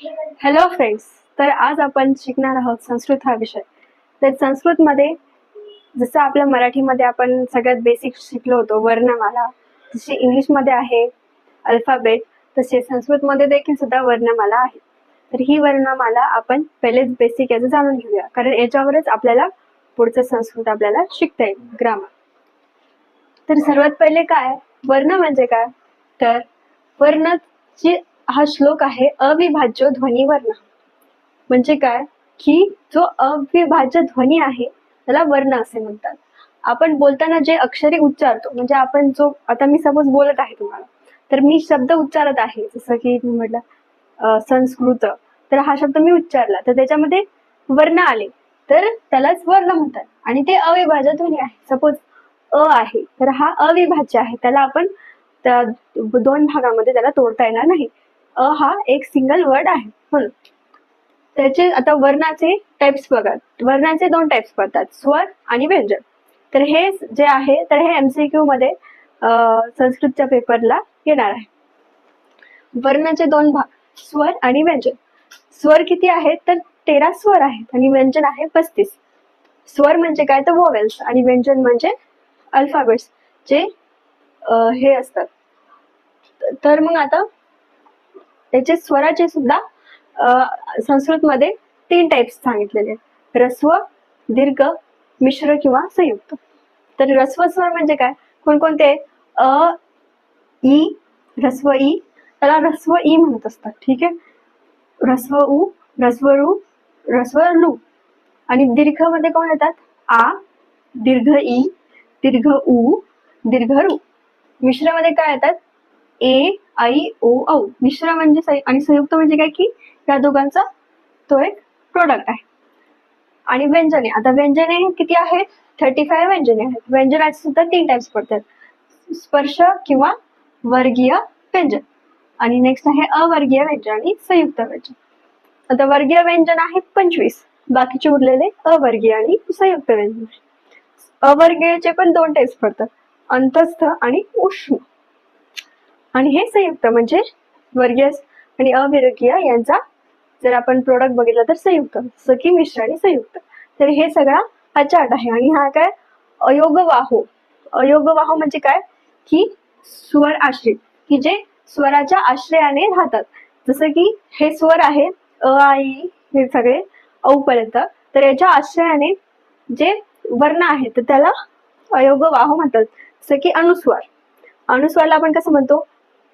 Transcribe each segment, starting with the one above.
Hello friends, तर आज आपण शिकणार आहोत संस्कृत हा विषय. तर संस्कृतमध्ये जसं आपल्या मराठीमध्ये आपण सगळ्यात बेसिक शिकलो होतो वर्णमाला, जशी इंग्लिशमध्ये आहे अल्फाबेट, तसे संस्कृतमध्ये देखील सुद्धा वर्णमाला आहे. तर ही वर्णमाला आपण पहिलेच बेसिक याचं जाणून घेऊया, कारण याच्यावरच आपल्याला पुढचं संस्कृत आपल्याला शिकता येईल, ग्रामर. तर सर्वात पहिले काय, वर्ण म्हणजे काय? तर वर्णची हा श्लोक आहे अविभाज्य ध्वनी वर्ण. म्हणजे काय की जो अविभाज्य ध्वनी आहे त्याला वर्ण असे म्हणतात. आपण बोलताना जे अक्षरे उच्चारतो, म्हणजे आपण जो आता मी सपोज बोलत आहे तुम्हाला, तर मी शब्द उच्चारत आहे, जसं की मी म्हटलं संस्कृत, तर हा शब्द मी उच्चारला तर त्याच्यामध्ये वर्ण आले तर त्यालाच वर्ण म्हणतात. आणि ते अविभाज्य ध्वनी आहे. सपोज अ आहे तर हा अविभाज्य आहे, त्याला आपण त्या दोन भागामध्ये त्याला तोडता येणार नाही. अ हा एक सिंगल वर्ड आहे म्हणून. त्याचे आता वर्णाचे टाइप्स बघा. वर्णाचे दोन टाइप्स पडतात, स्वर आणि व्यंजन. तर हे जे आहे तर हे MCQ मध्ये संस्कृतच्या पेपरला येणार आहे. वर्णाचे दोन भाग, स्वर आणि व्यंजन. स्वर किती आहेत तर 13 स्वर आहेत आणि व्यंजन आहे 35. स्वर म्हणजे काय तर वोवेल्स आणि व्यंजन म्हणजे अल्फाबेट्स जे हे असतात. तर मग आता त्याचे स्वराचे सुद्धा संस्कृतमध्ये 3 टाइप्स सांगितलेले, ऱ्हस्व, दीर्घ, मिश्र किंवा संयुक्त. तर ऱ्हस्व स्वर म्हणजे काय, कोणकोणते? अ, ई, ऱ्हस्व ई, त्याला ऱ्हस्व ई म्हणत असतात. ठीक आहे, ऱ्हस्व उ, ऱ्हस्व रू, ऱ्हस्व लू. आणि दीर्घ मध्ये कोण येतात? आ, दीर्घ ई, दीर्घ उ, दीर्घ रू. मिश्र मध्ये काय येतात? ए, आई, ओ, औ. मिश्र म्हणजे आणि संयुक्त म्हणजे काय की या दोघांचा तो एक प्रोडक्ट आहे. आणि व्यंजने, आता व्यंजने किती आहेत? 35 व्यंजने आहेत. व्यंजनाचे सुद्धा 3 टाइप्स पडतात, स्पर्श किंवा वर्गीय व्यंजन. आणि नेक्स्ट आहे अवर्गीय व्यंजन आणि संयुक्त व्यंजन. आता वर्गीय व्यंजन आहेत 25, बाकीचे उरलेले अवर्गीय आणि संयुक्त व्यंजन. अवर्गीयचे पण 2 टाइप्स पडतात, अंतस्थ आणि उष्ण. आणि हे संयुक्त म्हणजे वर्गीय आणि अवर्गीय यांचा जर आपण प्रोडक्ट बघितला तर संयुक्त, जसं की मिश्र आणि संयुक्त. तर हे सगळा हा चार्ट आहे. आणि हा काय, अयोगवाहो. अयोगवाहो म्हणजे काय की स्वर आश्रित, की जे स्वराच्या आश्रयाने राहतात. जसं की हे स्वर आहे अ, आई, हे सगळे औ पर्यंत, तर याच्या आश्रयाने जे वर्ण आहे तर त्याला अयोगवाहो म्हणतात. जसं की अनुस्वार. अनुस्वारला आपण कसं म्हणतो?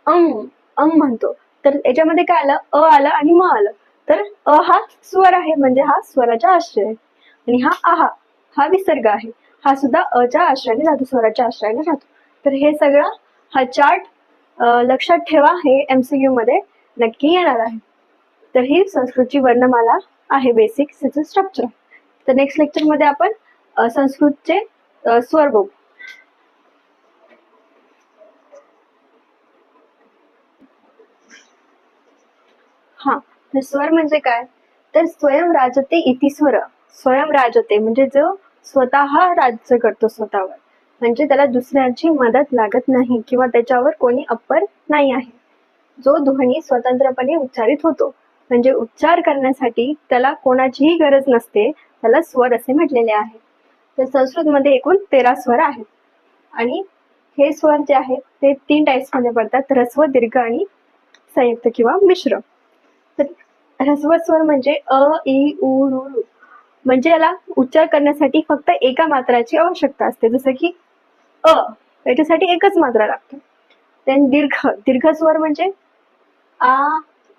अंग म्हणतो. तर याच्यामध्ये काय आलं? अ आलं आणि म आलं. तर अ हा स्वर आहे, म्हणजे हा स्वराचा आश्रय आहे. आणि हा आहा हा विसर्ग आहे, हा सुद्धा अच्या आश्रयाने राहतो, स्वराच्या आश्रयाने राहतो. तर हे सगळं हा चार्ट लक्षात ठेवा, हे MCQ मध्ये नक्की येणार आहे. तर ही संस्कृतची वर्णमाला आहे, बेसिक त्याचं स्ट्रक्चर. तर नेक्स्ट लेक्चर मध्ये आपण संस्कृतचे स्वर बघू. हा, तर स्वर म्हणजे काय, तर स्वयं राजते इति स्वर. स्वयं राजते म्हणजे जो स्वतः राज्य करतो स्वतःवर, म्हणजे त्याला दुसऱ्याची मदत लागत नाही किंवा त्याच्यावर कोणी अप्पर नाही आहे. जो ध्वनी स्वतंत्रपणे उच्चारित होतो, म्हणजे उच्चार करण्यासाठी त्याला कोणाचीही गरज नसते, त्याला स्वर असे म्हटलेले आहे. तर संस्कृतमध्ये एकूण 13 स्वर आहेत. आणि हे स्वर जे आहेत ते 3 टाइप्स मध्ये पडतात, ऱ्हस्व, दीर्घ आणि संयुक्त किंवा मिश्र. तर ऱ्हस्व स्वर म्हणजे अ, ई, उ, रू, रू. म्हणजे याला उच्चार करण्यासाठी फक्त एका मात्राची आवश्यकता असते, जसं की अ, याच्यासाठी एकच मात्रा लागते. देन दीर्घ, दीर्घ स्वर म्हणजे आ,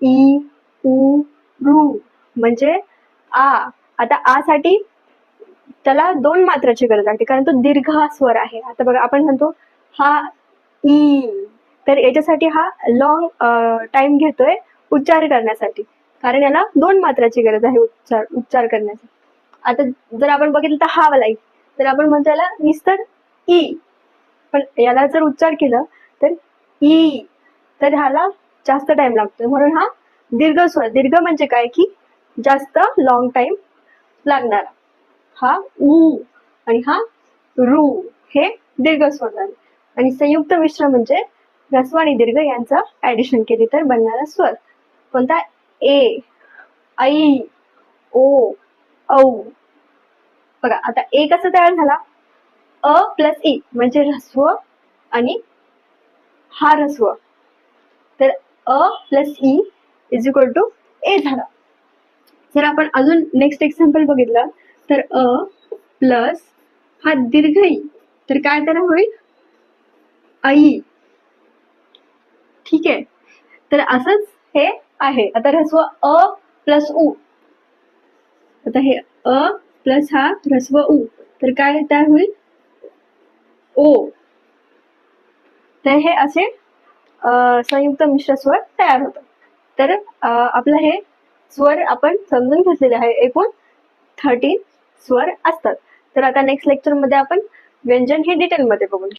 ई, उ, रू. म्हणजे आ, आता आ साठी त्याला 2 मात्राची गरज लागते, कारण तो दीर्घ हा स्वर आहे. आता बघा, आपण म्हणतो हा ई, तर याच्यासाठी हा लॉंग टाइम घेतोय उच्चार करण्यासाठी, कारण याला 2 मात्राची गरज आहे उच्चार करण्यासाठी. आता जर आपण बघितलं तर हा वाला ई, तर आपण म्हणतो याला निस्तर ई, पण याला जर उच्चार केलं तर ई, तर ह्याला जास्त टाइम लागतो, म्हणून हा दीर्घ स्वर. दीर्घ म्हणजे काय की जास्त लॉंग टाइम लागणारा. हा उ आणि हा रू, हे दीर्घ स्वर झाले. आणि संयुक्त मिश्र म्हणजे ऱ्हस्व आणि दीर्घ यांचा ऍडिशन केली तर बनणारा स्वर. कोणता? ए, ऐ, ओ, औ. बघा आता ए कसा तयार झाला? अ प्लस ई म्हणजे ऱ्हस्व आणि हा ऱ्हस्व. तर अ प्लस ई इज इक्वल टू ए झाला. जर आपण अजून नेक्स्ट एक्झाम्पल बघितलं तर अ प्लस हा दीर्घ ई तर काय तयार होईल? आई. ठीक आहे. तर असंच हे आहे. आता ऱ्हस्व अ प्लस उ. आता हे अ प्लस हा ऱ्हस्व उ तर काय तयार होईल? ओ. तर हे असे संयुक्त मिश्र स्वर तयार होतात. तर आपलं हे स्वर आपण समजून घेतलेले आहे. एकूण 13 स्वर असतात. तर आता नेक्स्ट लेक्चर मध्ये आपण व्यंजन हे डिटेल मध्ये बघू.